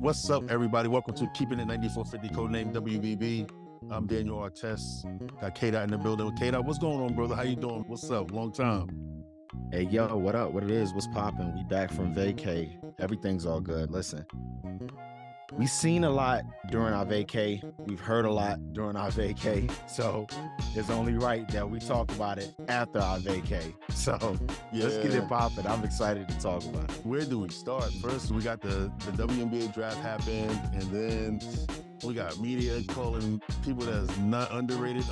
What's up, everybody? Welcome to Keeping It 9450, Codename WBB. I'm Daniel Artest. Got KDot in the building. KDot, what's going on, brother? How you doing? What's up? Long time. Hey, yo, what up? What it is? What's poppin'? We back from vacay. Everything's all good. Listen, we seen a lot during our vacay. We've heard a lot during our vacay. So it's only right that we talk about it after our vacay. So let's get it poppin'. I'm excited to talk about it. Where do we start? First, we got the WNBA Draft happened, and then we got media calling people that's not underrated.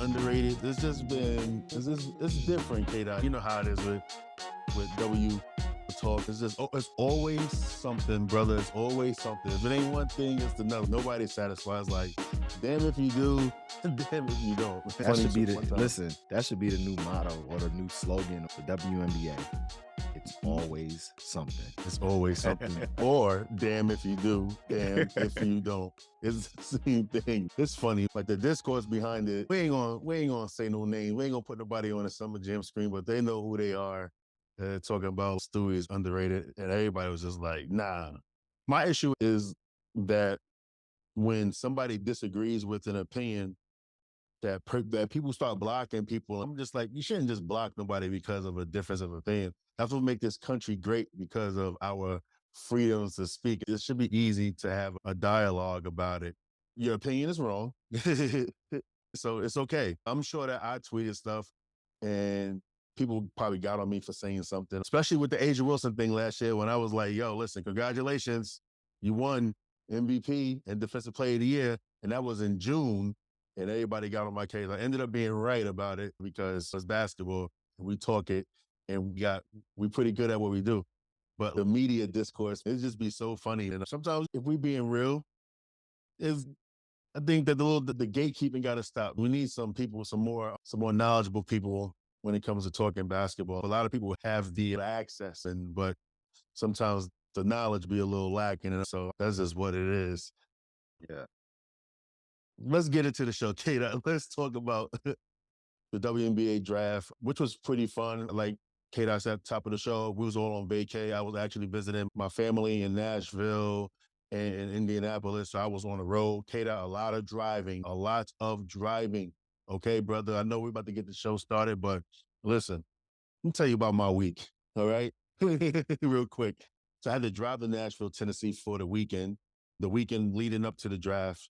It's just been, it's different, KDot. You know how it is with W talk. It's always something, brother. It's always something. If it ain't one thing, it's another. Nobody's satisfied. It's like, damn if you do, damn if you don't. That should be that should be the new motto or the new slogan of the WNBA. It's always something. It's always something. Or damn if you do, damn if you don't. It's the same thing. It's funny. Like the discourse behind it, we ain't gonna say no name. We ain't gonna put nobody on a Summer Jam screen, but they know who they are. Talking about Stewie is underrated, and everybody was just like, nah. My issue is that when somebody disagrees with an opinion, that people start blocking people. I'm just like, you shouldn't just block nobody because of a difference of opinion. That's what makes this country great, because of our freedoms to speak. It should be easy to have a dialogue about it. Your opinion is wrong, so it's okay. I'm sure that I tweeted stuff and people probably got on me for saying something, especially with the Asia Wilson thing last year when I was like, yo, listen, congratulations. You won MVP and Defensive Player of the Year. And that was in June. And everybody got on my case. I ended up being right about it because it's basketball and we talk it and we pretty good at what we do. But the media discourse, it just be so funny. And sometimes if we being real, I think that the gatekeeping got to stop. We need some people, some more knowledgeable people when it comes to talking basketball. A lot of people have the access, but sometimes the knowledge be a little lacking. And so that's just what it is. Yeah. Let's get into the show, Kate. Let's talk about the WNBA Draft, which was pretty fun. Like Kate, I said at the top of the show, we was all on vacay. I was actually visiting my family in Nashville and in Indianapolis. So I was on the road. Kate, a lot of driving. Okay, brother, I know we're about to get the show started, but listen, let me tell you about my week, all right? Real quick. So I had to drive to Nashville, Tennessee for the weekend leading up to the draft.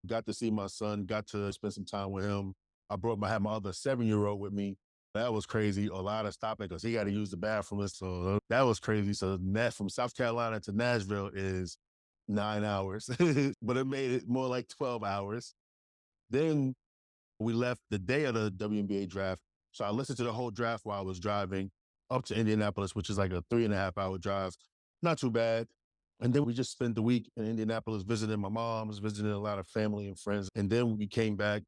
Got to see my son, got to spend some time with him. I had my other 7-year-old with me. That was crazy. A lot of stopping because he got to use the bathroom. So that was crazy. So from South Carolina to Nashville is 9 hours, but it made it more like 12 hours. Then we left the day of the WNBA draft. So I listened to the whole draft while I was driving up to Indianapolis, which is like a 3.5-hour drive. Not too bad. And then we just spent the week in Indianapolis visiting my mom's, visiting a lot of family and friends. And then we came back.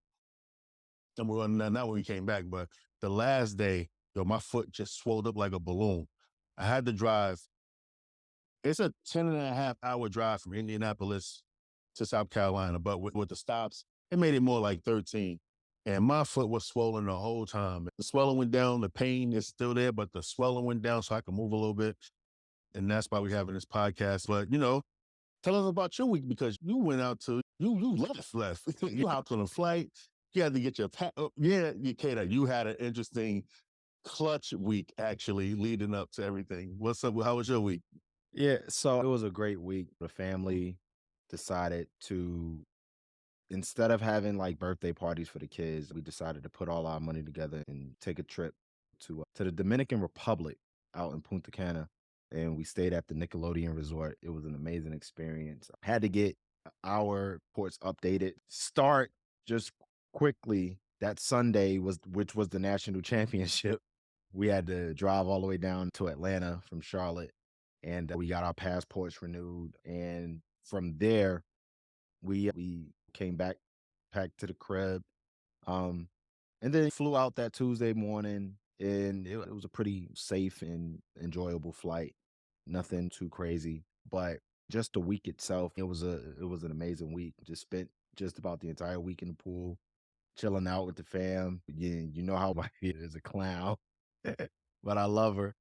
And not when we came back, but the last day, my foot just swelled up like a balloon. I had to drive. It's a 10.5-hour drive from Indianapolis to South Carolina, but with the stops, it made it more like 13. And my foot was swollen the whole time. The swelling went down, the pain is still there, but the swelling went down so I could move a little bit. And that's why we're having this podcast. But, tell us about your week, because you went out to, you left. You hopped on a flight. You had to get your pack up. Yeah, you had an interesting clutch week, actually, leading up to everything. What's up? How was your week? Yeah, so it was a great week. The family decided to, instead of having like birthday parties for the kids, we decided to put all our money together and take a trip to the Dominican Republic out in Punta Cana. And we stayed at the Nickelodeon Resort. It was an amazing experience. Had to get our ports updated. Start just quickly, that Sunday which was the national championship. We had to drive all the way down to Atlanta from Charlotte, and we got our passports renewed. And from there, we came back, packed to the crib, and then flew out that Tuesday morning. And it was a pretty safe and enjoyable flight. Nothing too crazy, but just the week itself, it was an amazing week. Just spent just about the entire week in the pool, chilling out with the fam. You know how my kid is a clown, but I love her.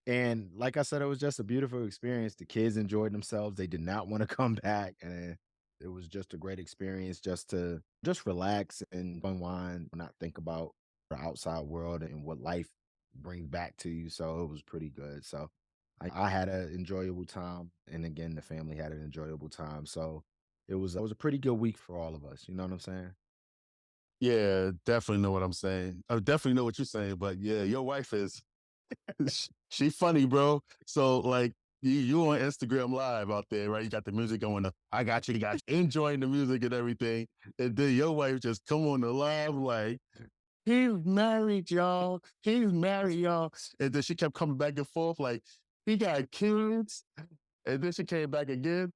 And like I said, it was just a beautiful experience. The kids enjoyed themselves. They did not want to come back. And it was just a great experience just to just relax and unwind, not think about the outside world and what life brings back to you. So it was pretty good. So I had an enjoyable time. And again, the family had an enjoyable time. So it was a pretty good week for all of us. You know what I'm saying? Yeah, definitely know what I'm saying. I definitely know what you're saying, but yeah, your wife is she funny, bro. So like you on Instagram Live out there, right? You got the music going. I got you, enjoying the music and everything, and then your wife just come on the live like he's married, y'all. He's married, y'all. And then she kept coming back and forth like he got kids, and then she came back again.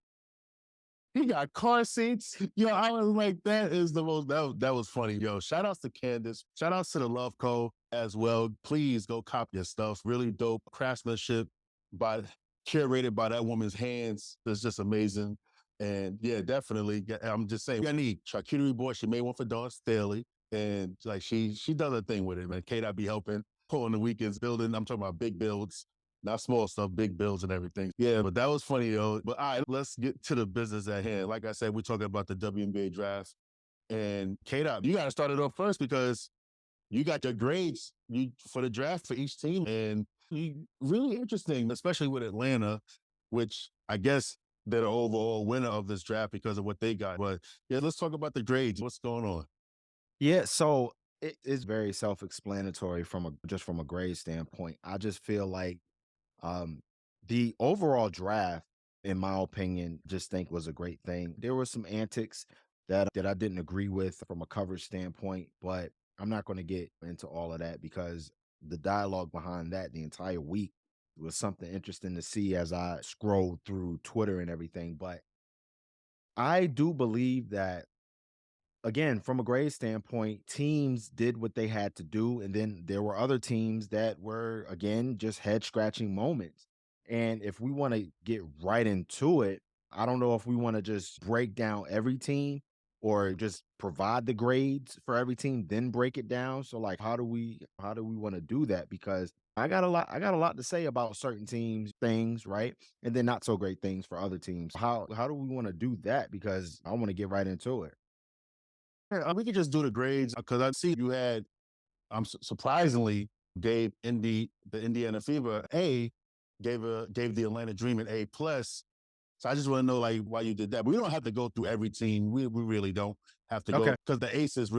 He got car seats. Yo, I was like, that is the most, that was funny. Yo, shout outs to Candace. Shout outs to the Love Co. as well. Please go cop your stuff. Really dope craftsmanship by curated by that woman's hands. It's just amazing. And yeah, definitely. I'm just saying, I need charcuterie board. She made one for Dawn Staley. And like she does a thing with it, man. KDot be helping, pulling the weekends, building. I'm talking about big builds. Not small stuff, big bills and everything. Yeah, but that was funny, yo. But all right, let's get to the business at hand. Like I said, we're talking about the WNBA draft. And KDot, you got to start it off first because you got your grades for the draft for each team. And really interesting, especially with Atlanta, which I guess they're the overall winner of this draft because of what they got. But yeah, let's talk about the grades. What's going on? Yeah, so it is very self-explanatory from a grade standpoint. I just feel like um the overall draft, in my opinion, just think was a great thing. There were some antics that I didn't agree with from a coverage standpoint, but I'm not going to get into all of that because the dialogue behind that the entire week was something interesting to see as I scrolled through Twitter and everything. But I do believe that again, from a grade standpoint, teams did what they had to do. And then there were other teams that were, again, just head scratching moments. And if we want to get right into it, I don't know if we want to just break down every team or just provide the grades for every team, then break it down. So like how do we want to do that? Because I got a lot to say about certain teams, things, right? And then not so great things for other teams. How do we want to do that? Because I want to get right into it. Yeah, we could just do the grades because I see you had surprisingly gave the Indiana Fever gave the Atlanta Dream an A+. So I just want to know like why you did that. But we don't have to go through every team. We really don't have to go Okay. because the Aces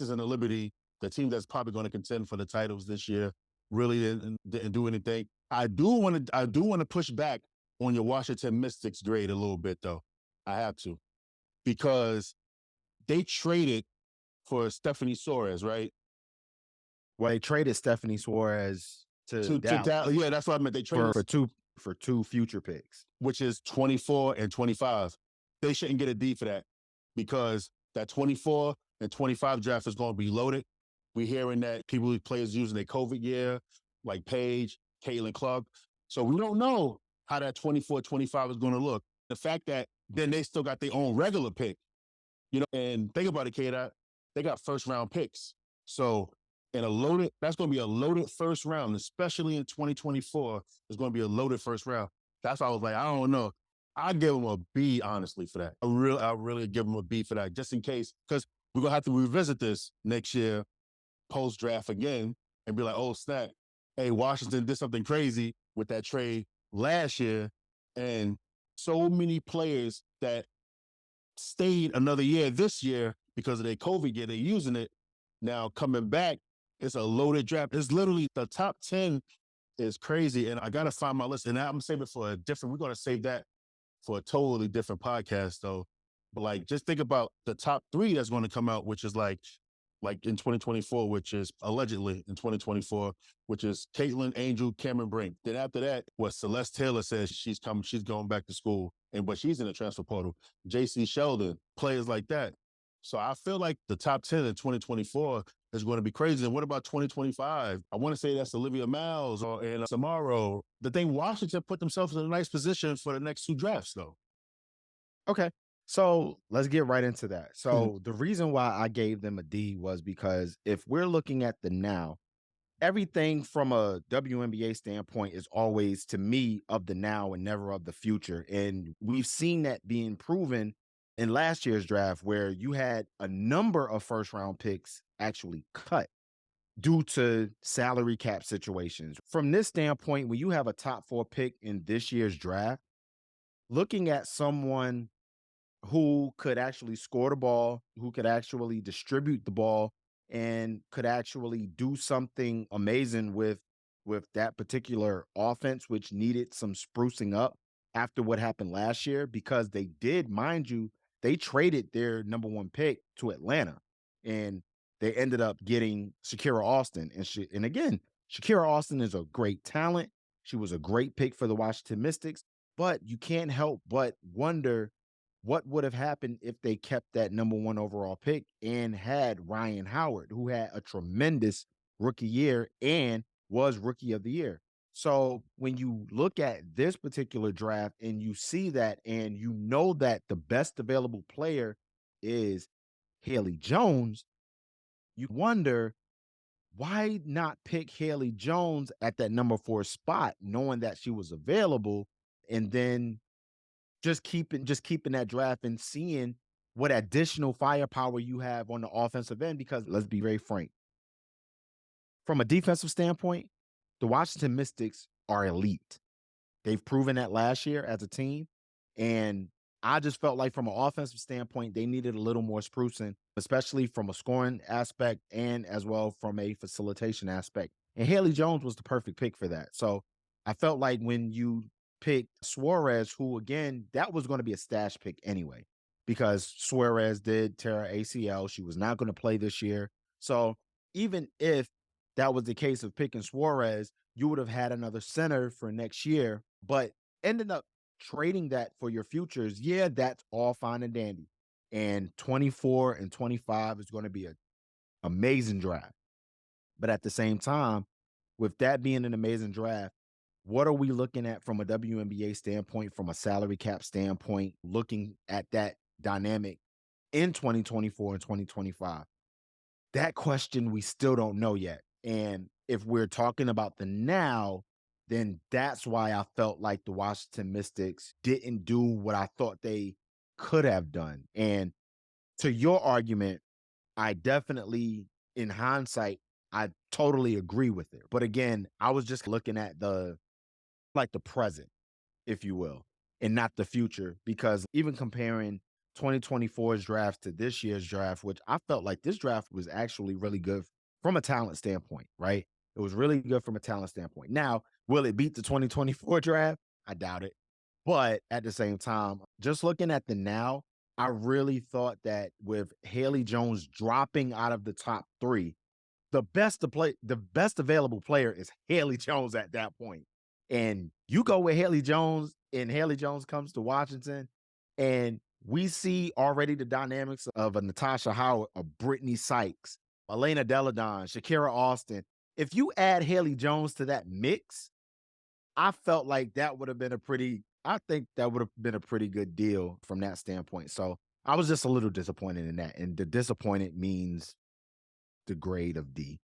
and the Liberty, the team that's probably going to contend for the titles this year, really didn't do anything. I do want to push back on your Washington Mystics grade a little bit though. I have to because they traded for Stephanie Suarez, right? Well, they traded Stephanie Suarez to To Dallas Dallas. Yeah, that's what I meant. They traded for two future picks. which is 24 and 25. They shouldn't get a D for that because that 24 and 25 draft is going to be loaded. We're hearing that players using their COVID year, like Paige, Caitlin Clark. So we don't know how that 24, 25 is going to look. The fact that then they still got their own regular pick, and think about it, Kate, they got first round picks. So that's going to be a loaded first round, especially in 2024. It's going to be a loaded first round. That's why I was like, I don't know. I give them a B, honestly, for that. I really give them a B for that, just in case, because we're gonna have to revisit this next year, post draft again, and be like, oh snap, hey, Washington did something crazy with that trade last year, and so many players that stayed another year this year because of their COVID year, they're using it now coming back. It's a loaded draft. It's literally the top 10 is crazy. And I got to find my list. And I'm saving for we're going to save that for a totally different podcast though. But like, just think about the top three that's going to come out, which is like in 2024, which is allegedly in 2024, which is Caitlin, Angel, Cameron Brink. Then after that, what Celeste Taylor says she's going back to school, but she's in the transfer portal. JC Sheldon, players like that. So I feel like the top 10 in 2024 is going to be crazy. And what about 2025? I want to say that's Olivia Miles and Samaro. The thing, Washington put themselves in a nice position for the next two drafts, though. Okay. So let's get right into that. So the reason why I gave them a D was because if we're looking at the now, everything from a WNBA standpoint is always, to me, of the now and never of the future. And we've seen that being proven in last year's draft, where you had a number of first round picks actually cut due to salary cap situations. From this standpoint, when you have a top 4 pick in this year's draft, looking at someone who could actually score the ball, who could actually distribute the ball, and could actually do something amazing with that particular offense, which needed some sprucing up after what happened last year, because they did, mind you, they traded their number 1 pick to Atlanta, and they ended up getting Shakira Austin. And again, Shakira Austin is a great talent. She was a great pick for the Washington Mystics, but you can't help but wonder what would have happened if they kept that number 1 overall pick and had Ryan Howard, who had a tremendous rookie year and was rookie of the year. So when you look at this particular draft and you see that, and you know that the best available player is Haley Jones, you wonder, why not pick Haley Jones at that number 4 spot, knowing that she was available, and then just keeping that draft and seeing what additional firepower you have on the offensive end. Because let's be very frank, from a defensive standpoint, the Washington Mystics are elite. They've proven that last year as a team. And I just felt like from an offensive standpoint, they needed a little more sprucing, especially from a scoring aspect and as well from a facilitation aspect. And Haley Jones was the perfect pick for that. So I felt like when you picked Suarez, who again, that was going to be a stash pick anyway, because Suarez did tear her ACL. She was not going to play this year. So even if that was the case of picking Suarez, you would have had another center for next year, but ended up trading that for your futures. Yeah, that's all fine and dandy. And 24 and 25 is going to be an amazing draft. But at the same time, with that being an amazing draft, what are we looking at from a WNBA standpoint, from a salary cap standpoint, looking at that dynamic in 2024 and 2025? That question we still don't know yet. And if we're talking about the now, then that's why I felt like the Washington Mystics didn't do what I thought they could have done. And to your argument, I definitely, in hindsight, I totally agree with it. But again, I was just looking at the present, if you will, and not the future. Because even comparing 2024's draft to this year's draft, which I felt like this draft was actually really good from a talent standpoint, right? It was really good from a talent standpoint. Now, will it beat the 2024 draft? I doubt it. But at the same time, just looking at the now, I really thought that with Haley Jones dropping out of the top 3, the best available player is Haley Jones at that point. And you go with Haley Jones, and Haley Jones comes to Washington, and we see already the dynamics of a Natasha Howard, a Brittany Sykes, Elena Deladon, Shakira Austin. If you add Haley Jones to that mix, I felt like I think that would have been a pretty good deal from that standpoint. So I was just a little disappointed in that. And the disappointed means the grade of D.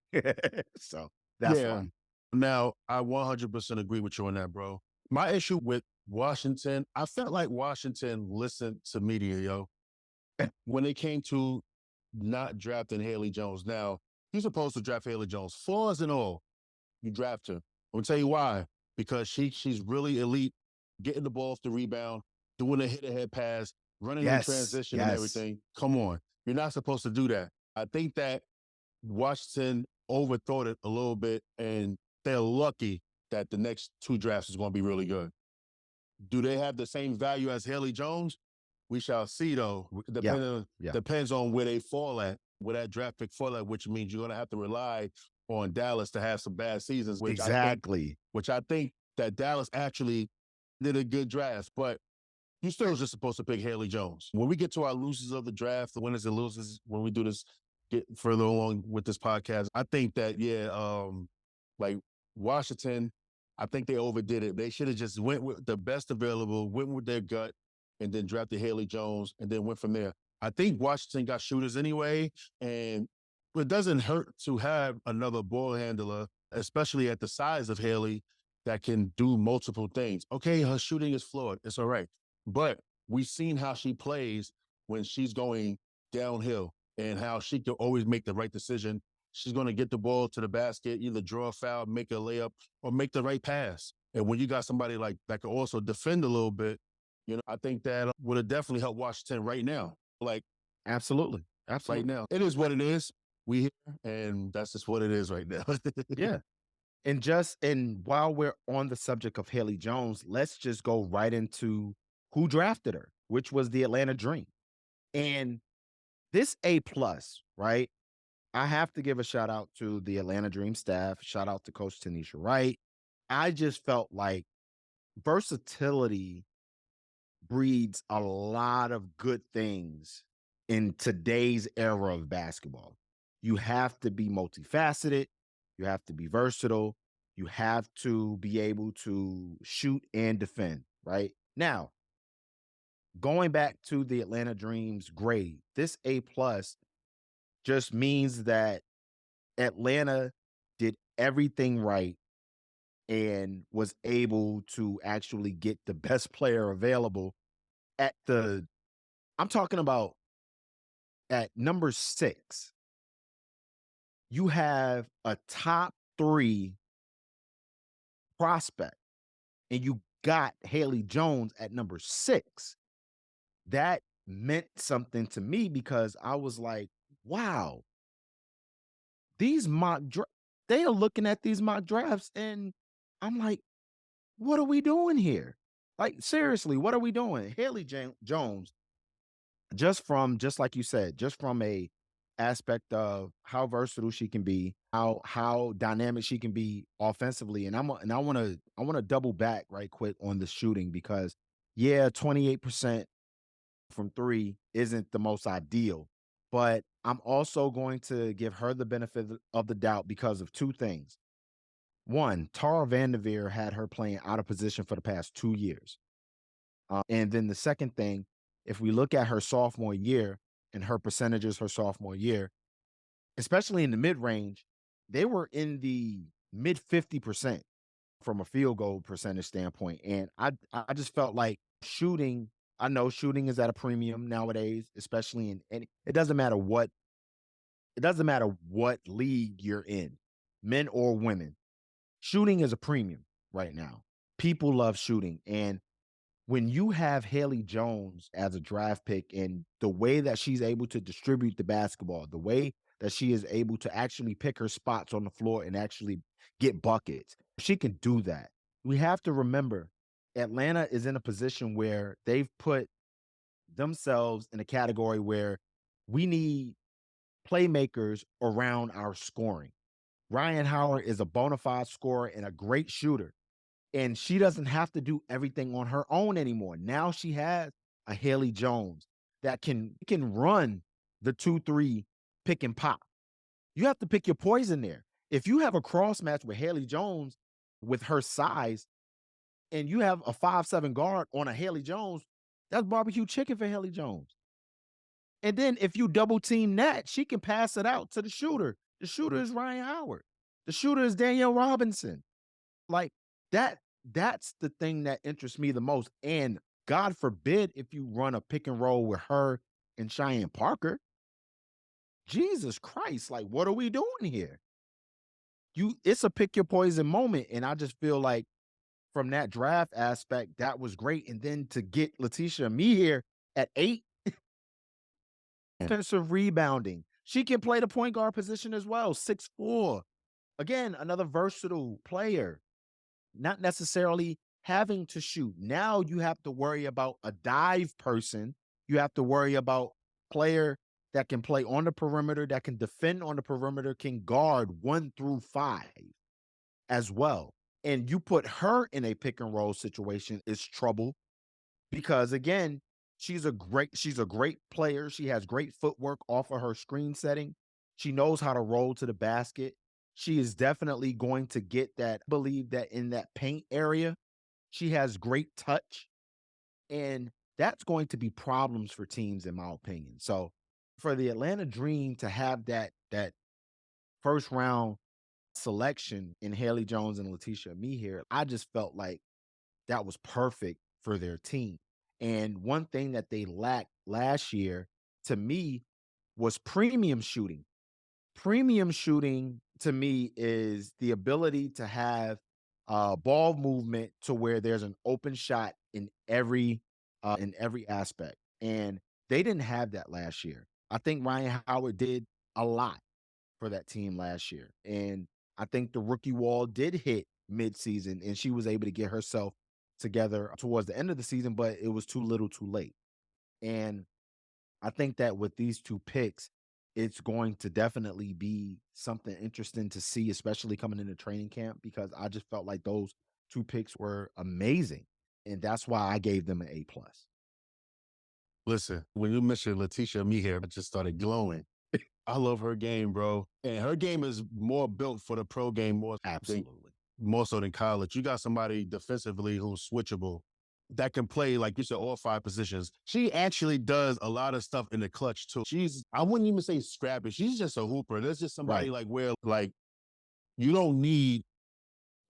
So that's Yeah. why. Now, I 100% agree with you on that, bro. My issue with Washington, I felt like Washington listened to media, yo, when it came to not drafting Haley Jones. Now, you're supposed to draft Haley Jones, flaws and all. You draft her. I'm gonna tell you why. Because she's really elite, getting the ball off the rebound, doing a hit-ahead pass, running in Yes. transition and Yes. everything. Come on, you're not supposed to do that. I think that Washington overthought it a little bit, and they're lucky that the next 2 drafts is going to be really good. Do they have the same value as Haley Jones? We shall see, though. Yeah. Yeah. Depends on where they fall at, where that draft pick fall at, which means you're going to have to rely on Dallas to have some bad seasons, Exactly. which I think that Dallas actually did a good draft, but you still just supposed to pick Haley Jones. When we get to our losers of the draft, the winners and losers, when we do this, get further along with this podcast, I think that, like Washington, I think they overdid it. They should have just went with the best available, went with their gut, and then drafted Haley Jones, and then went from there. I think Washington got shooters anyway, and it doesn't hurt to have another ball handler especially at the size of Haley, that can do multiple things. Okay, her shooting is flawed. It's all right. But we've seen how she plays when she's going downhill and how she can always make the right decision. She's going to get the ball to the basket, either draw a foul, make a layup, or make the right pass. And when you got somebody like that can also defend a little bit, I think that would have definitely helped Washington right now. Like Absolutely. right Absolutely. now. It is what it is. We here, and that's just what it is right now. Yeah. And while we're on the subject of Haley Jones, let's just go right into who drafted her, which was the Atlanta Dream. And this A plus, right? I have to give a shout out to the Atlanta Dream staff. Shout out to Coach Tanisha Wright. I just felt like versatility breeds a lot of good things in today's era of basketball. You have to be multifaceted, you have to be versatile, you have to be able to shoot and defend, right? Now, going back to the Atlanta Dream's grade, this A plus just means that Atlanta did everything right and was able to actually get the best player available at the I'm talking about at number 6. You have a top 3 prospect and you got Haley Jones at number 6. That meant something to me because I was like, wow, these they are looking at these mock drafts and I'm like, what are we doing here? Like, seriously, what are we doing? Haley Jones, just like you said, just from a aspect of how versatile she can be, how dynamic she can be offensively. And I want to double back right quick on the shooting because yeah, 28% from 3 isn't the most ideal, but I'm also going to give her the benefit of the doubt because of 2 things. One, Tara Vanderveer had her playing out of position for the past 2 years. And then the second thing, if we look at her sophomore year and her percentages her sophomore year, especially in the mid range, they were in the mid 50% from a field goal percentage standpoint. And I just felt like shooting, I know shooting is at a premium nowadays, especially and it doesn't matter what league you're in, men or women. Shooting is a premium right now. People love shooting. And when you have Haley Jones as a draft pick and the way that she's able to distribute the basketball, the way that she is able to actually pick her spots on the floor and actually get buckets, she can do that. We have to remember Atlanta is in a position where they've put themselves in a category where we need playmakers around our scoring. Ryan Howard is a bona fide scorer and a great shooter. And she doesn't have to do everything on her own anymore. Now she has a Haley Jones that can run the 2-3 pick and pop. You have to pick your poison there. If you have a cross match with Haley Jones with her size and you have a 5'7" guard on a Haley Jones, that's barbecue chicken for Haley Jones. And then if you double team that, she can pass it out to the shooter. The shooter is Ryan Howard. The shooter is Danielle Robinson. Like that's the thing that interests me the most. And God forbid if you run a pick and roll with her and Cheyenne Parker. Jesus Christ, like what are we doing here? It's a pick your poison moment. And I just feel like from that draft aspect, that was great. And then to get Laeticia Amihere at 8, offensive rebounding. She can play the point guard position as well, 6'4". Again, another versatile player. Not necessarily having to shoot. Now you have to worry about a dive person. You have to worry about player that can play on the perimeter, that can defend on the perimeter, can guard 1 through 5 as well. And you put her in a pick and roll situation, it's trouble because again, she's a great player. She has great footwork off of her screen setting. She knows how to roll to the basket. She is definitely going to get that. I believe that in that paint area, she has great touch. And that's going to be problems for teams, in my opinion. So for the Atlanta Dream to have that first round selection in Haley Jones and Laeticia Amihere, I just felt like that was perfect for their team. And one thing that they lacked last year, to me, was premium shooting. Premium shooting to me is the ability to have ball movement to where there's an open shot in every aspect. And they didn't have that last year. I think Ryan Howard did a lot for that team last year. And I think the rookie wall did hit midseason and she was able to get herself together towards the end of the season, but it was too little too late. And I think that with these two picks, it's going to definitely be something interesting to see, especially coming into training camp, because I just felt like those two picks were amazing. And that's why I gave them an A plus. Listen, when you mentioned Laeticia Amihere, I just started glowing. I love her game, bro. And her game is more built for the pro game Absolutely. more so than college. You got somebody defensively who's switchable that can play, like you said, all 5 positions. She actually does a lot of stuff in the clutch too. I wouldn't even say scrappy. She's just a hooper. There's just somebody Right. like where like you don't need.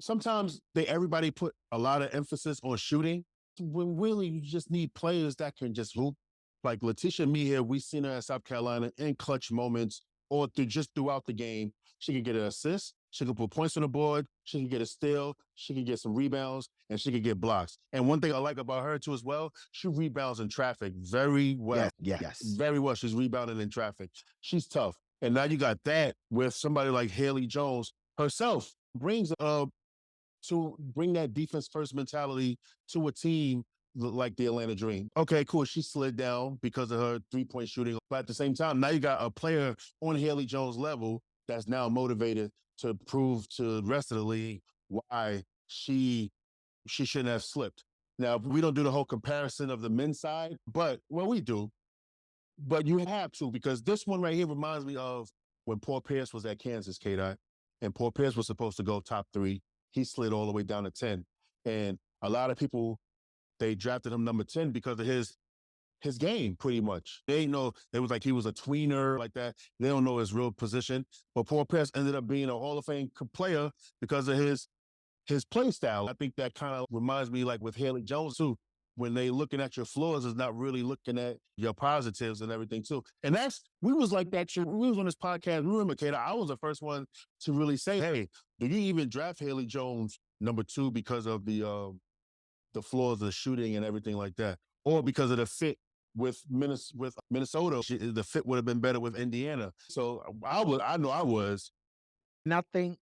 Sometimes everybody put a lot of emphasis on shooting when really you just need players that can just hoop. Like Laeticia Amihere, we've seen her at South Carolina in clutch moments or just throughout the game. She can get an assist. She can put points on the board. She can get a steal. She can get some rebounds, and she can get blocks. And one thing I like about her too as well, she rebounds in traffic very well. Yes. Very well. She's rebounding in traffic. She's tough. And now you got that with somebody like Haley Jones herself brings to bring that defense first mentality to a team like the Atlanta Dream. Okay, cool. She slid down because of her 3-point shooting. But at the same time, now you got a player on Haley Jones' level that's now motivated to prove to the rest of the league why she shouldn't have slipped. Now, we don't do the whole comparison of the men's side, but well, we do. But you have to, because this one right here reminds me of when Paul Pierce was at Kansas, KDot, and Paul Pierce was supposed to go top 3. He slid all the way down to 10. And a lot of people, they drafted him number 10 because of his game, pretty much. They know it was like he was a tweener like that. They don't know his real position. But Paul Pierce ended up being a Hall of Fame player because of his play style. I think that kind of reminds me like with Haley Jones too. When they looking at your flaws, is not really looking at your positives and everything too. And we was like that. We was on this podcast. Remember, Kata, I was the first one to really say, "Hey, do you even draft Haley Jones number 2 because of the flaws of the shooting and everything like that, or because of the fit with Minnesota? The fit would have been better with Indiana." So I know I was. And I think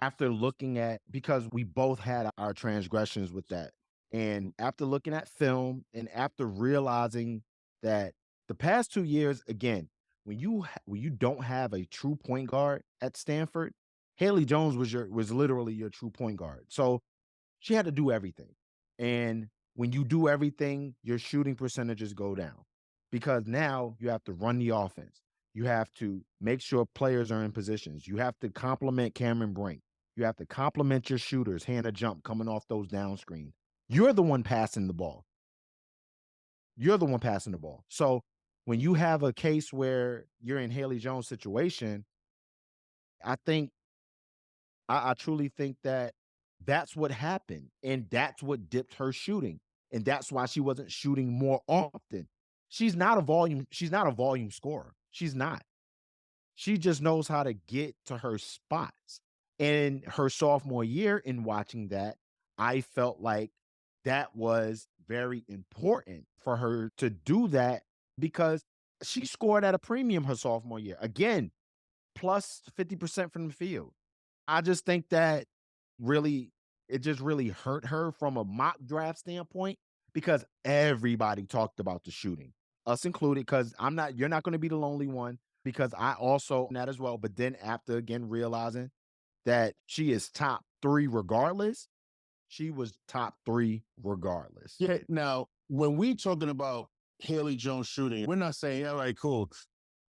after looking at, because we both had our transgressions with that, and after looking at film and after realizing that the past 2 years, again, when you don't have a true point guard at Stanford, Haley Jones was literally your true point guard. So she had to do everything. And when you do everything, your shooting percentages go down because now you have to run the offense. You have to make sure players are in positions. You have to compliment Cameron Brink. You have to compliment your shooters, Hannah Jump coming off those down screens. You're the one passing the ball. So when you have a case where you're in Haley Jones' situation, I think I truly think that that's what happened, and that's what dipped her shooting, and that's why she wasn't shooting more often. She's not a volume scorer. She's not. She just knows how to get to her spots. And her sophomore year, in watching that, I felt like that was very important for her to do that because she scored at a premium her sophomore year. Again, plus 50% from the field. I just think that it just really hurt her from a mock draft standpoint because everybody talked about the shooting, us included, because you're not going to be the lonely one because I also that as well. But then after again realizing that she is top 3 regardless, she was top 3 regardless. Yeah. Now, when we talking about Haley Jones shooting, we're not saying, all right, cool.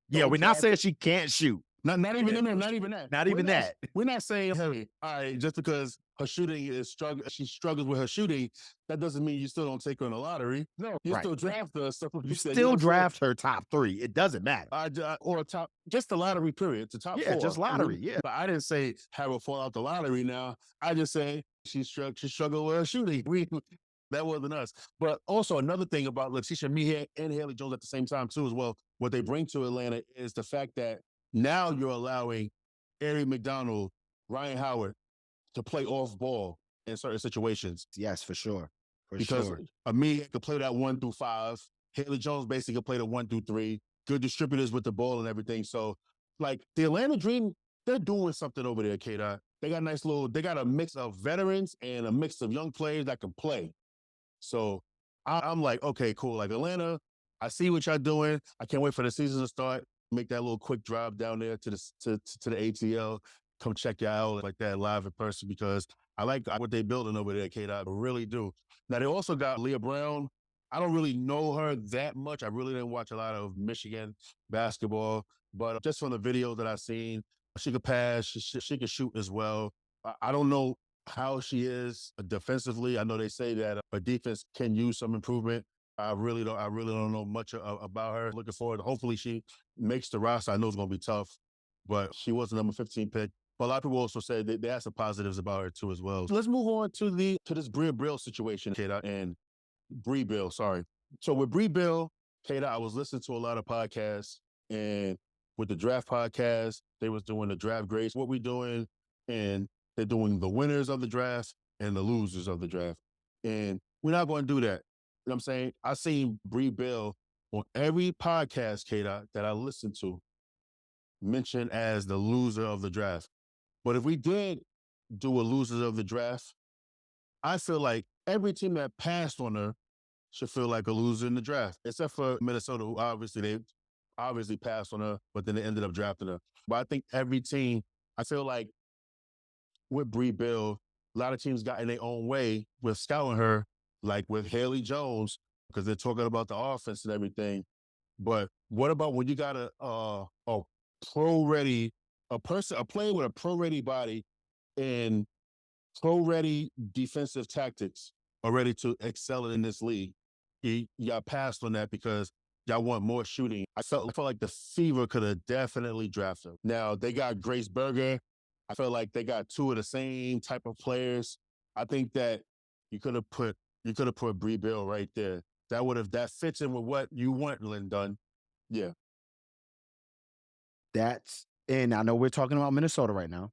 Yeah, we're not saying she can't shoot. Not even in there. Not even that. Not even that. We're not saying, hey, all right, just because her shooting is she struggles with her shooting, that doesn't mean you still don't take her in the lottery. No, you still draft her. So you still draft her top 3. It doesn't matter. Or just the lottery period. It's a top 4. Just lottery. Yeah. But I didn't say have her fall out the lottery now. I just say she struggled with her shooting. That wasn't us. But also another thing about Laeticia Amihere and Haley Jones at the same time too as well, what they bring to Atlanta is the fact that now you're allowing Ari McDonald, Ryan Howard to play off ball in certain situations. Yes, for sure. Because Amihere could play that 1 through 5. Haley Jones basically could play the 1 through 3. Good distributors with the ball and everything. So like the Atlanta Dream, they're doing something over there, KDot. They got a mix of veterans and a mix of young players that can play. So I'm like, okay, cool. Like Atlanta, I see what y'all doing. I can't wait for the season to start. Make that little quick drive down there to the ATL. Come check y'all out like that live in person because I like what they building over there, KDot. I really do. Now they also got Leigha Brown. I don't really know her that much. I really didn't watch a lot of Michigan basketball, but just from the videos that I've seen, she could pass. She could shoot as well. I don't know how she is defensively. I know they say that her defense can use some improvement. I really don't know much about her. Looking forward. Hopefully she makes the roster. I know it's going to be tough, but she was the number 15 pick. But a lot of people also say they have some positives about her too as well. So let's move on to this Bria Brill situation, KDot, and Bree Bill. Sorry. So with Bree Bill, KDot, I was listening to a lot of podcasts, and with the draft podcast, they was doing the draft grades. What we doing, and they're doing the winners of the draft and the losers of the draft. And we're not going to do that. You know what I'm saying? I seen Bree Bill on every podcast, KDot, that I listened to mentioned as the loser of the draft. But if we did do a losers of the draft, I feel like every team that passed on her should feel like a loser in the draft, except for Minnesota, who obviously passed on her, but then they ended up drafting her. But I think every team, I feel like with Bree Bill, a lot of teams got in their own way with scouting her, like with Haley Jones, because they're talking about the offense and everything. But what about when you got a pro-ready, a player with a pro-ready body and pro-ready defensive tactics are ready to excel in this league? Y'all passed on that because y'all want more shooting. I felt like the Fever could have definitely drafted him. Now, they got Grace Berger. I feel like they got 2 of the same type of players. I think that you could have put Bree Bill right there. That fits in with what you want, Lynn Dunn. Yeah. And I know we're talking about Minnesota right now,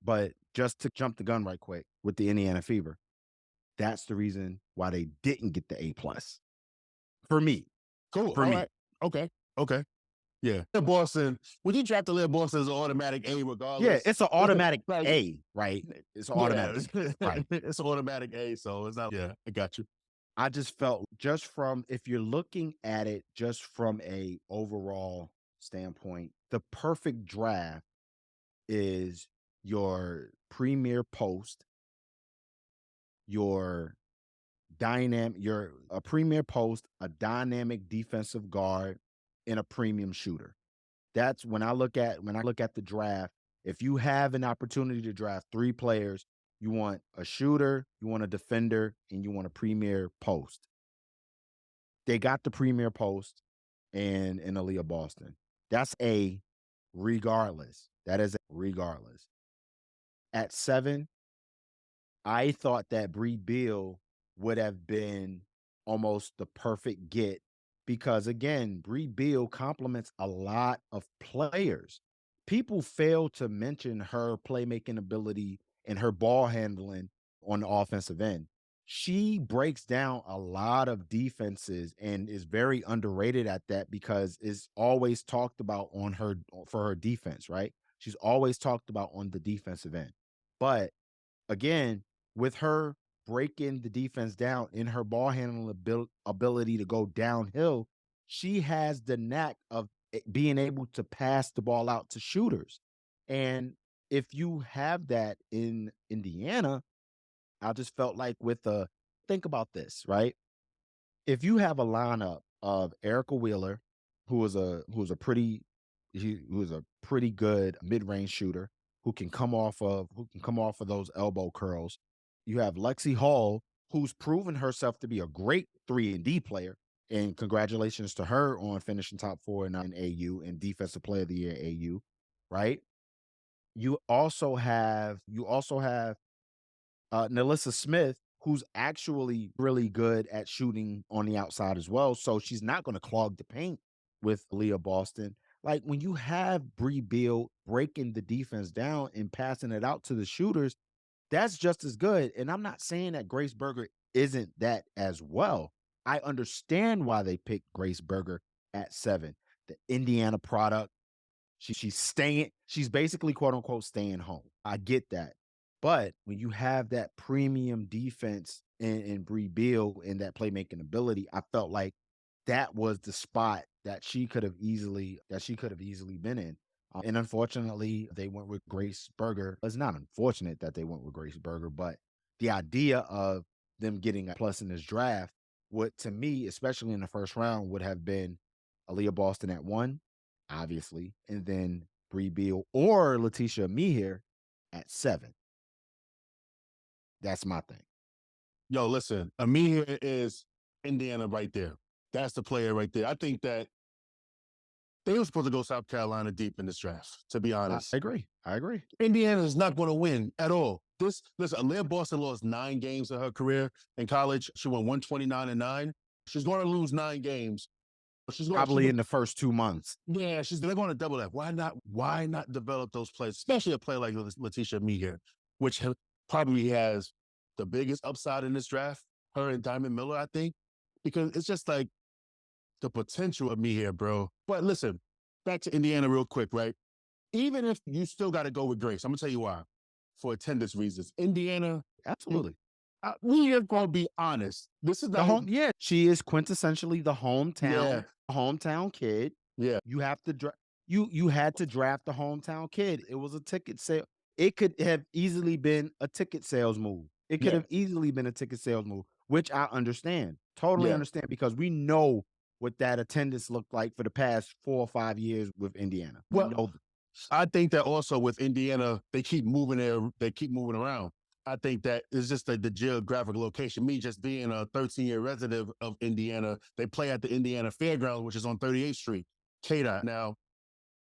but just to jump the gun right quick with the Indiana Fever, that's the reason why they didn't get the A+ for me. Cool. For All me. right. Okay. Yeah. Boston, when you draft Aliyah Boston, it's an automatic A regardless. Yeah, it's an automatic A, right? It's automatic. Right. It's an automatic A, so it's not, I got you. I just felt if you're looking at it just from a overall standpoint, the perfect draft is your premier post, a premier post, a dynamic defensive guard, and a premium shooter. That's when I look at the draft. If you have an opportunity to draft 3 players, you want a shooter, you want a defender, and you want a premier post. They got the premier post and Aliyah Boston. That's a regardless. That is a regardless. At 7, I thought that Bree Bill would have been almost the perfect get because, again, Bree Bill complements a lot of players. People fail to mention her playmaking ability and her ball handling on the offensive end. She breaks down a lot of defenses and is very underrated at that because it's always talked about for her defense, right? She's always talked about on the defensive end. But again, with her breaking the defense down in her ball handling ability to go downhill, she has the knack of being able to pass the ball out to shooters. And if you have that in Indiana, I just felt like think about this, right? If you have a lineup of Erica Wheeler, who is a pretty good mid-range shooter who can come off of those elbow curls. You have Lexi Hall, who's proven herself to be a great 3-and-D player. And congratulations to her on finishing top 4 in AU and Defensive Player of the Year AU, right? You also have Nalissa Smith, who's actually really good at shooting on the outside as well. So she's not going to clog the paint with Aliyah Boston. Like when you have Bree Beal breaking the defense down and passing it out to the shooters, that's just as good. And I'm not saying that Grace Berger isn't that as well. I understand why they picked Grace Berger at 7. The Indiana product. She's basically quote unquote staying home. I get that. But when you have that premium defense in Bree Beal and that playmaking ability, I felt like that was the spot that she could have easily been in. And unfortunately, they went with Grace Berger. It's not unfortunate that they went with Grace Berger, but the idea of them getting a plus in this draft would, to me, especially in the first round, would have been Aliyah Boston at 1, obviously, and then Bree Beal or Laeticia Amihere at 7. That's my thing. Yo, listen, Amihere is Indiana right there. That's the player right there. I think that they were supposed to go South Carolina deep in this draft, to be honest. I agree. Indiana is not going to win at all. Listen, Aliyah Boston lost 9 games in her career in college. She won 129-9. She's going to lose 9 games. Probably in the first 2 months. Yeah, they're going to double that. Why not develop those players, especially a player like Laeticia Amihere, which probably has the biggest upside in this draft, her and Diamond Miller, I think, because it's just like the potential of me here, bro. But listen, back to Indiana real quick, right? Even if you still got to go with Grace, I'm going to tell you why. For attendance reasons. Indiana. Absolutely. We are going to be honest. This is the home. Yeah, she is quintessentially the hometown kid. Yeah. You have to you had to draft the hometown kid. It was a ticket sale. It could have easily been a ticket sales move. It could have easily been a ticket sales move, which I understand. Totally understand, because we know what that attendance looked like for the past 4 or 5 years with Indiana. I think that also with Indiana, they keep moving around. I think that it's just the geographic location. Me just being a 13-year resident of Indiana, they play at the Indiana Fairgrounds, which is on 38th Street, KDot. Now,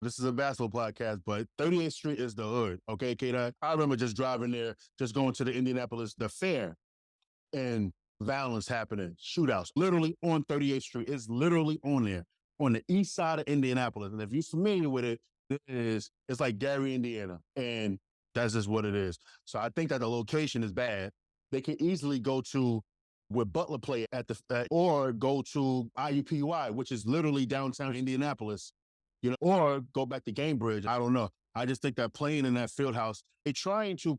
this is a basketball podcast, but 38th Street is the hood, okay, KDot? I remember just driving there, just going to the Indianapolis, the fair, and violence happening, shootouts, literally on 38th Street. It's literally on there, on the east side of Indianapolis. And if you're familiar with it, it's like Gary, Indiana. And that's just what it is. So I think that the location is bad. They can easily go to where Butler play or go to IUPUI, which is literally downtown Indianapolis, or go back to Cambridge. I don't know. I just think that playing in that field house, they're trying to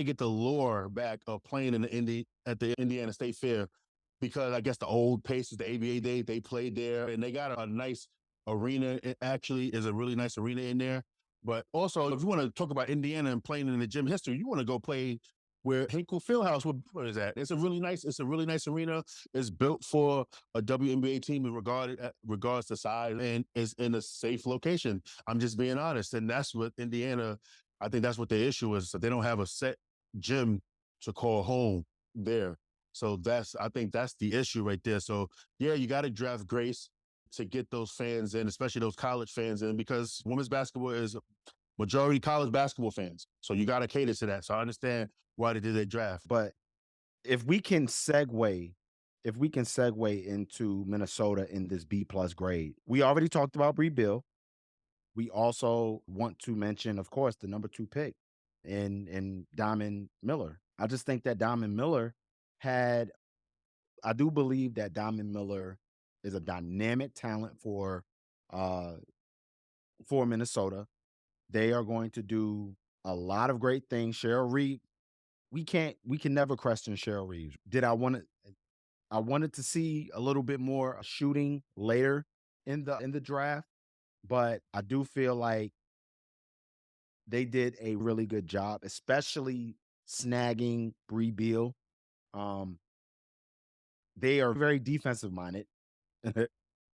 get the lure back of playing at the Indiana State Fair, because I guess the old Pacers, the ABA, they played there, and they got a nice arena. It actually is a really nice arena in there. But also, if you want to talk about Indiana and playing in the gym history, you want to go play where Hinkle Fieldhouse is at. It's a really nice arena. It's built for a WNBA team in regards to size, and is in a safe location. I'm just being honest. And that's what Indiana, I think that's what the issue is. So they don't have a set gym to call home there. So I think that's the issue right there. So yeah, you got to draft Grace to get those fans in, especially those college fans in, because women's basketball is majority college basketball fans. So you got to cater to that. So I understand why they did their draft. But if we can segue into Minnesota in this B+ grade, we already talked about Bree Beal. We also want to mention, of course, the number 2 pick in Diamond Miller. I just think that Diamond Miller I do believe that Diamond Miller is a dynamic talent for Minnesota. They are going to do a lot of great things. Cheryl Reed, we can never question Cheryl Reeves. I wanted to see a little bit more shooting later in the draft, but I do feel like they did a really good job, especially snagging Bree Beal. They are very defensive minded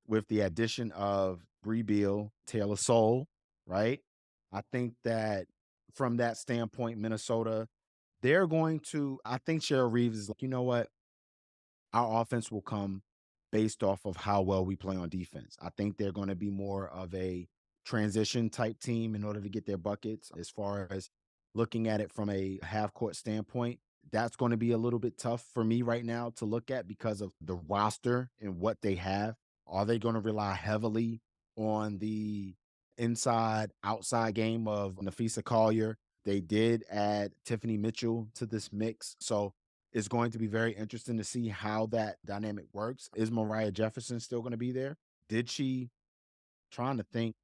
with the addition of Bree Beal, Taylor Soule, right? I think that from that standpoint, Minnesota, they're going to, I think Cheryl Reeves is like, you know what? Our offense will come based off of how well we play on defense. I think they're going to be more of a transition type team in order to get their buckets. As far as looking at it from a half court standpoint, that's going to be a little bit tough for me right now to look at because of the roster and what they have. Are they going to rely heavily on the inside outside game of Nafisa Collier? They did add Tiffany Mitchell to this mix. So it's going to be very interesting to see how that dynamic works. Is Mariah Jefferson still going to be there? Did she, trying to think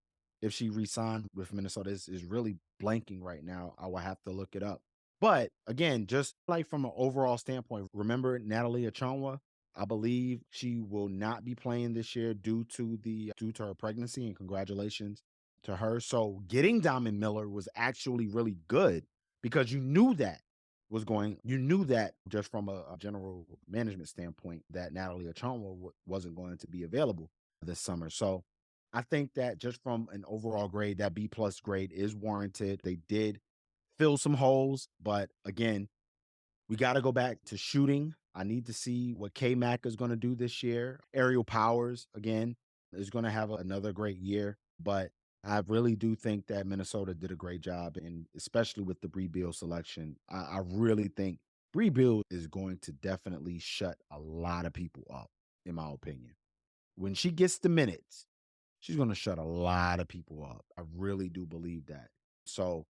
if she re-signed with Minnesota is really blanking right now. I will have to look it up. But again, just like from an overall standpoint, remember Natalie Achonwa? I believe she will not be playing this year due to her pregnancy, and congratulations to her. So getting Diamond Miller was actually really good because you knew that just from a general management standpoint that Natalie Achonwa wasn't going to be available this summer. So I think that just from an overall grade, that B plus grade is warranted. They did fill some holes, but again, we got to go back to shooting. I need to see what K Mac is going to do this year. Aerial Powers, again, is going to have another great year, but I really do think that Minnesota did a great job, and especially with the Bree Beal selection. I really think Bree Beal is going to definitely shut a lot of people up, in my opinion. When she gets the minutes, she's going to shut a lot of people up. I really do believe that. So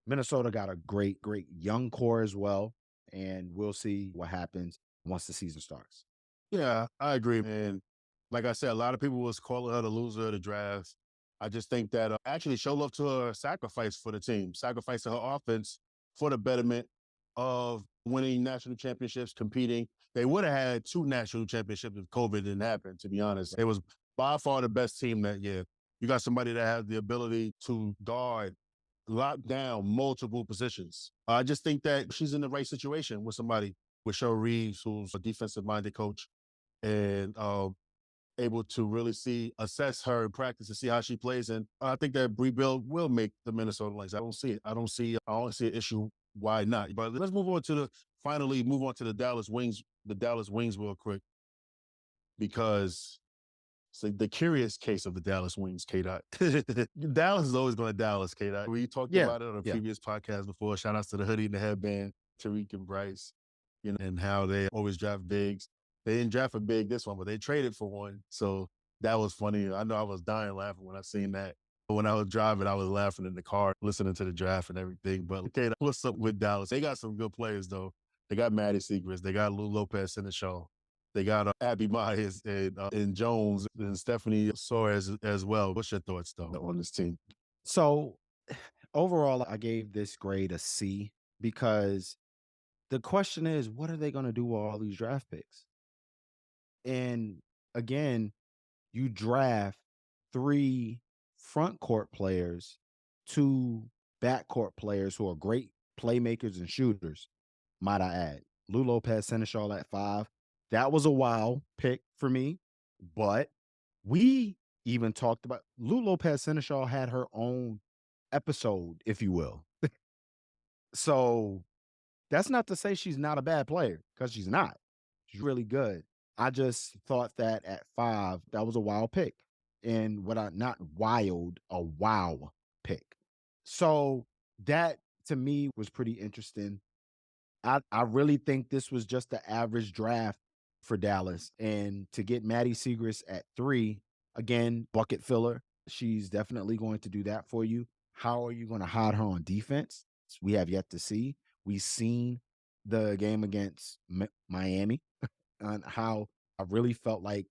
Minnesota got a great, great young core as well. And we'll see what happens once the season starts. Yeah, I agree. And like I said, a lot of people was calling her the loser of the draft. I just think that actually show love to her sacrifice for the team, sacrificing her offense for the betterment of winning national championships, competing. They would have had 2 national championships if COVID didn't happen, to be honest. It was by far the best team that year. You got somebody that has the ability to guard, lock down multiple positions. I just think that she's in the right situation with somebody with Cheryl Reeves, who's a defensive-minded coach, and able to really assess her in practice and see how she plays. And I think that Bree Bill will make the Minnesota Lynx. I don't see it. I don't see an issue. Why not? But let's finally move on to the Dallas Wings, real quick, because it's like the curious case of the Dallas Wings, KDot. Dallas is always going to Dallas, KDot. We talked Yeah. about it on a Yeah. previous podcast before. Shout outs to the hoodie and the headband, Tariq and Bryce, and how they always draft bigs. They didn't draft a big this one, but they traded for one. So that was funny. I know I was dying laughing when I seen that. But when I was driving, I was laughing in the car, listening to the draft and everything. But okay, what's up with Dallas? They got some good players, though. They got Maddie Segrist. They got Lou Lopez in the show. They got Abby Myers and Jones and Stephanie Soares as well. What's your thoughts, though, on this team? So overall, I gave this grade a C because the question is, what are they going to do with all these draft picks? And again, you draft 3 front court players, 2 backcourt players who are great playmakers and shooters, might I add. Lou Lopez Seneschal at 5. That was a wow pick for me, but we even talked about Lou Lopez Seneschal had her own episode, if you will. So that's not to say she's not a bad player, because she's not. She's really good. I just thought that at 5, that was a wild pick. And not wild, a wow pick. So that to me was pretty interesting. I really think this was just the average draft for Dallas. And to get Maddie Segrist at 3, again, bucket filler. She's definitely going to do that for you. How are you going to hide her on defense? We have yet to see. We've seen the game against Miami and how I really felt like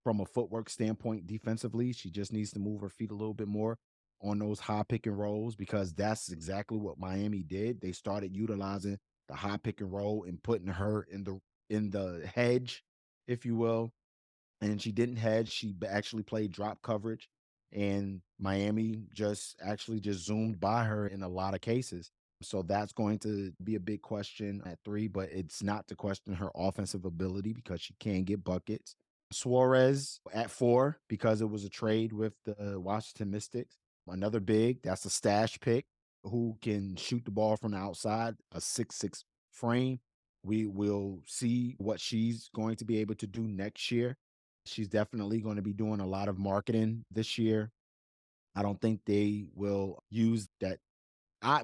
from a footwork standpoint defensively, she just needs to move her feet a little bit more on those high pick and rolls, because that's exactly what Miami did. They started utilizing the high pick and roll and putting her in the hedge, if you will. And she didn't hedge. She actually played drop coverage, and Miami just zoomed by her in a lot of cases. So that's going to be a big question at 3, but it's not to question her offensive ability because she can get buckets. Suarez at 4 because it was a trade with the Washington Mystics. Another big, that's a stash pick who can shoot the ball from the outside, a 6'6" frame. We will see what she's going to be able to do next year. She's definitely going to be doing a lot of marketing this year. I don't think they will use that.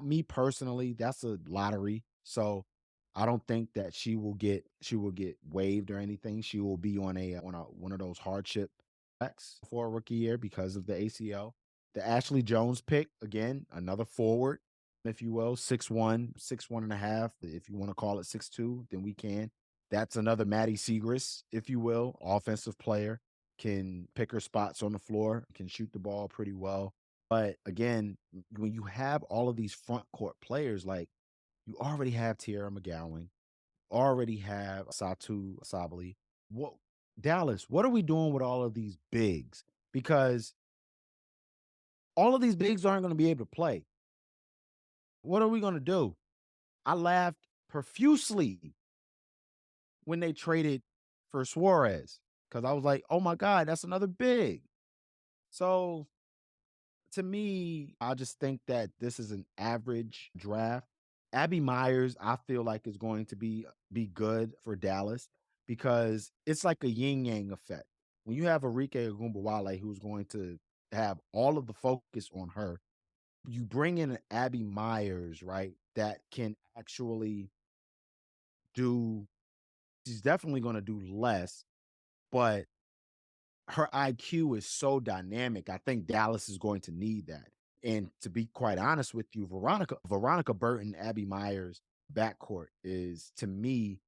Me personally, that's a lottery. So I don't think that she will get waived or anything. She will be on a one of those hardship backs for a rookie year because of the ACL. The Ashley Jones pick, again, another forward, if you will, 6'1", 6'1" and a half. If you want to call it 6'2", then we can. That's another Maddie Segrist, if you will, offensive player, can pick her spots on the floor, can shoot the ball pretty well. But again, when you have all of these front court players, like you already have Tierra McGowan, already have Satu Sabali. What Dallas, what are we doing with all of these bigs? Because all of these bigs aren't going to be able to play. What are we going to do? I laughed profusely when they traded for Suarez because I was like, oh my God, that's another big. So to me, I just think that this is an average draft. Abby Myers, I feel like is going to be good for Dallas because it's like a yin yang effect. When you have Arike Ogunbowale who's going to have all of the focus on her, you bring in an Abby Myers, right? That can actually do. She's definitely going to do less, but her IQ is so dynamic. I think Dallas is going to need that. And to be quite honest with you, Veronica Burton, Abby Myers backcourt is to me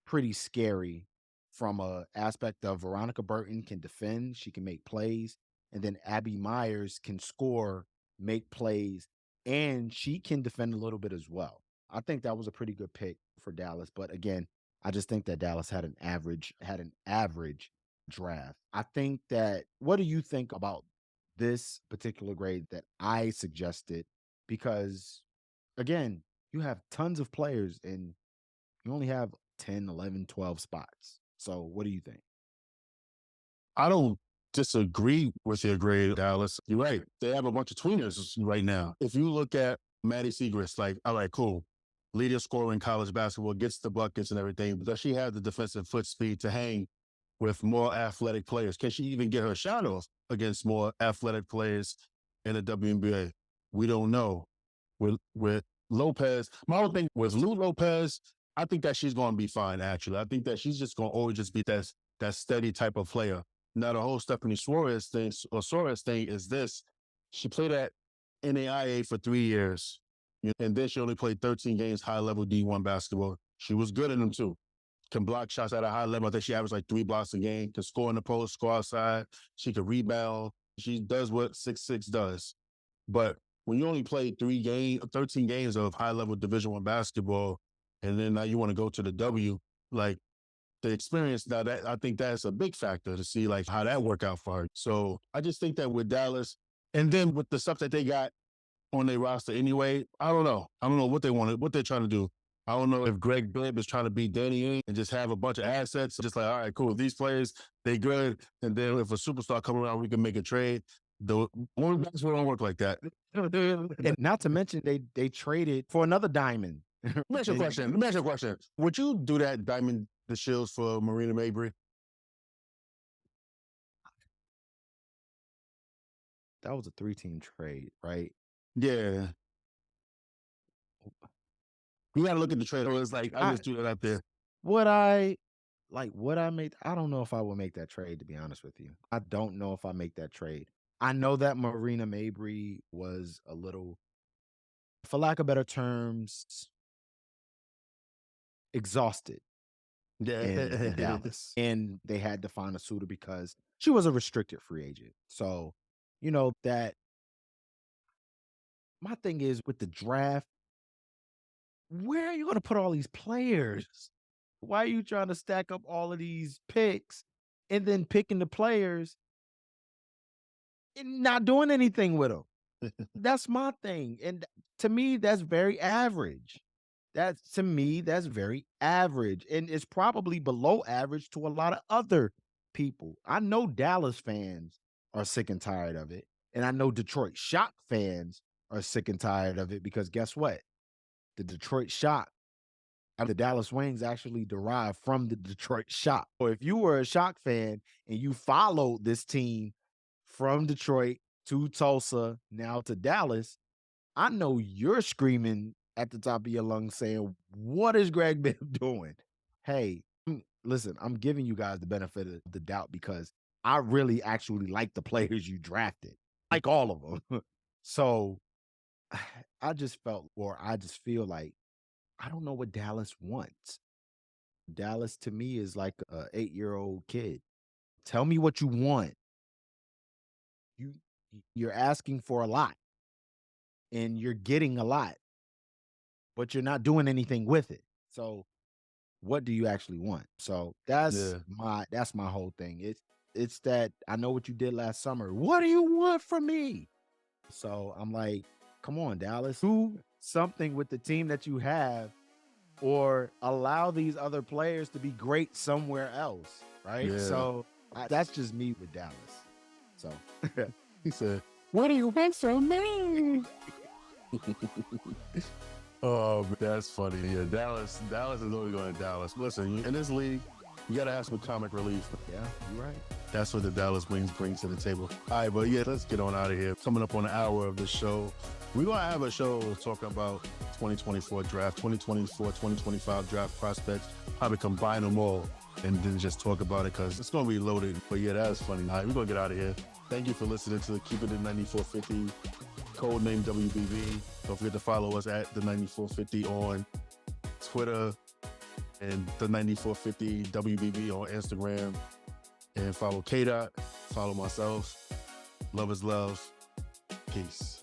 pretty scary from a aspect of Veronica Burton can defend, she can make plays, and then Abby Myers can score, make plays, and she can defend a little bit as well. I think that was a pretty good pick for Dallas, but again, I just think that Dallas had an average draft. I think that what do you think about this particular grade that I suggested? Because again, you have tons of players and you only have 10, 11, 12 spots. So what do you think? I don't disagree with your grade, Dallas. You're right. They have a bunch of tweeners right now. If you look at Maddie Segrist, like, all right, cool. Leader scorer in college basketball, gets the buckets and everything, but does she have the defensive foot speed to hang with more athletic players? Can she even get her shot off against more athletic players in the WNBA? We don't know. With Lopez, my whole thing with Lou Lopez, I think that she's going to be fine. Actually, I think that she's just going to always just be that steady type of player. Now the whole Stephanie Suarez thing is this: she played at NAIA for 3 years, and then she only played 13 games high level D1 basketball. She was good in them too. Can block shots at a high level. I think she averaged like 3 blocks a game. Can score in the post, score outside. She can rebound. She does what 6'6" does. But when you only play 13 games of high level Division One basketball, and then now you want to go to the W, like the experience, now that I think that's a big factor to see like how that work out for her. So I just think that with Dallas, and then with the stuff that they got on their roster anyway, I don't know. I don't know what what they're trying to do. I don't know if Greg Bibb is trying to beat Danny Ainge and just have a bunch of assets, just like, all right, cool, these players, they good. And then if a superstar come around, we can make a trade. The women's basketball don't work like that. And not to mention they traded for another diamond. Let me ask you a question. Would you do that Diamond the Shields for Marina Mabry? That was a 3-team trade, right? Yeah. You got to look at the trade. It's like, I I just threw that out there. would I make I don't know if I would make that trade, to be honest with you. I don't know if I make that trade. I know that Marina Mabry was a little, for lack of better terms, exhausted in Yeah. Dallas. And they had to find a suitor because she was a restricted free agent. So, that my thing is with the draft, where are you going to put all these players? Why are you trying to stack up all of these picks and then picking the players and not doing anything with them? That's my thing. And to me, that's very average. To me, that's very average. And it's probably below average to a lot of other people. I know Dallas fans are sick and tired of it. And I know Detroit Shock fans are sick and tired of it because guess what? The Detroit Shock, the Dallas Wings actually derive from the Detroit Shock. So if you were a Shock fan and you followed this team from Detroit to Tulsa, now to Dallas, I know you're screaming at the top of your lungs saying, what is Greg Bibb doing? Hey, listen, I'm giving you guys the benefit of the doubt because I really actually like the players you drafted, like all of them. So I just feel like I don't know what Dallas wants. Dallas to me is like a 8-year-old kid. Tell me what you want. You you're asking for a lot and you're getting a lot, but you're not doing anything with it. So what do you actually want? So that's my whole thing. It's that I know what you did last summer. What do you want from me? So I'm like, come on, Dallas, do something with the team that you have or allow these other players to be great somewhere else, right? Yeah. So that's just me with Dallas. So He said, "What do you want from me?" Oh, that's funny. Yeah, Dallas is always going to Dallas. Listen, in this league, you got to have some comic relief. yeah, you're right. That's what the Dallas Wings bring to the table. All right, but yeah, let's get on out of here. Coming up on an hour of the show, we're going to have a show talking about 2024 draft, 2024, 2025 draft prospects, probably combine them all and then just talk about it because it's going to be loaded. But yeah, that's funny. All right, we're going to get out of here. Thank you for listening to Keep It in 9450, Codename WBB. Don't forget to follow us at the 9450 on Twitter and the 9450 WBB on Instagram. And follow KDot, follow myself. Love is love. Peace.